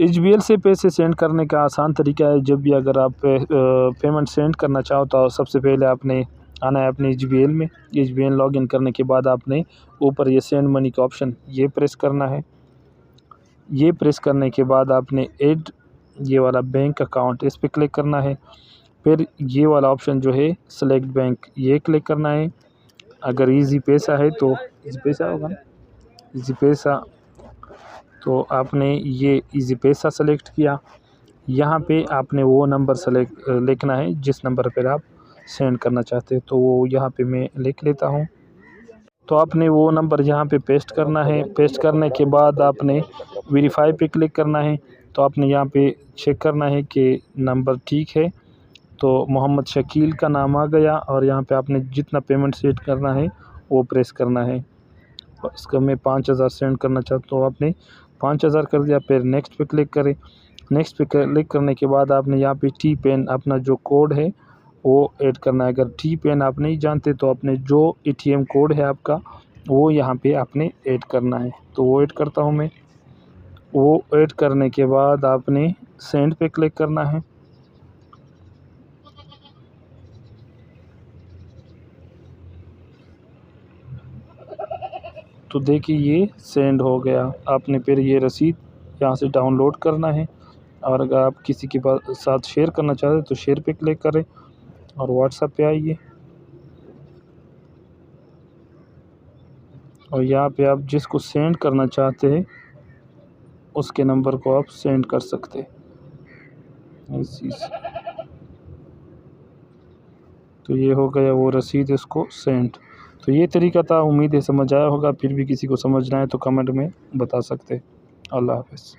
HBL سے پیسے send کرنے کا آسان طریقہ ہے، جب بھی اگر آپ پیمنٹ سینڈ کرنا چاہو تو سب سے پہلے آپ نے آنا ہے اپنے HBL میں۔ HBL لاگ ان کرنے کے بعد آپ نے اوپر یہ سینڈ منی کا آپشن یہ پریس کرنا ہے۔ یہ پریس کرنے کے بعد آپ نے ایڈ یہ والا بینک اکاؤنٹ اس پہ کلک کرنا ہے۔ پھر یہ والا آپشن جو ہے سلیکٹ بینک یہ کلک کرنا ہے۔ اگر ایزی پیسہ ہے تو ایزی پیسہ ہوگا نا، ایزی پیسہ تو آپ نے یہ ایزی پیسہ سلیکٹ کیا۔ یہاں پہ آپ نے وہ نمبر لکھنا ہے جس نمبر پر آپ سینڈ کرنا چاہتے ہیں، تو وہ یہاں پہ میں لکھ لیتا ہوں۔ تو آپ نے وہ نمبر یہاں پہ پیسٹ کرنا ہے۔ پیسٹ کرنے کے بعد آپ نے ویریفائی پہ کلک کرنا ہے۔ تو آپ نے یہاں پہ چیک کرنا ہے کہ نمبر ٹھیک ہے، تو محمد شکیل کا نام آ گیا، اور یہاں پہ آپ نے جتنا پیمنٹ سیٹ کرنا ہے وہ پریس کرنا ہے۔ اس کا میں 5000 سینڈ کرنا چاہتا ہوں، آپ نے 5000 کر دیا۔ پھر نیکسٹ پہ کلک کریں۔ نیکسٹ پہ کلک کرنے کے بعد آپ نے یہاں پہ ٹی پین اپنا جو کوڈ ہے وہ ایڈ کرنا ہے۔ اگر ٹی پین آپ نہیں جانتے تو اپنے جو ATM کوڈ ہے آپ کا وہ یہاں پہ آپ نے ایڈ کرنا ہے، تو وہ ایڈ کرتا ہوں میں۔ وہ ایڈ کرنے کے بعد آپ نے سینڈ پہ کلک کرنا ہے۔ تو دیکھیے یہ سینڈ ہو گیا۔ آپ نے پھر یہ رسید یہاں سے ڈاؤن لوڈ کرنا ہے، اور اگر آپ کسی کے ساتھ شیئر کرنا چاہتے ہیں تو شیئر پہ کلک کریں، اور واٹس ایپ پہ آئیے، اور یہاں پہ آپ جس کو سینڈ کرنا چاہتے ہیں اس کے نمبر کو آپ سینڈ کر سکتے ہیں۔ تو یہ ہو گیا وہ رسید اس کو سینڈ۔ تو یہ طریقہ تھا، امید ہے سمجھ آیا ہوگا۔ پھر بھی کسی کو سمجھنا ہے تو کمنٹ میں بتا سکتے۔ اللہ حافظ۔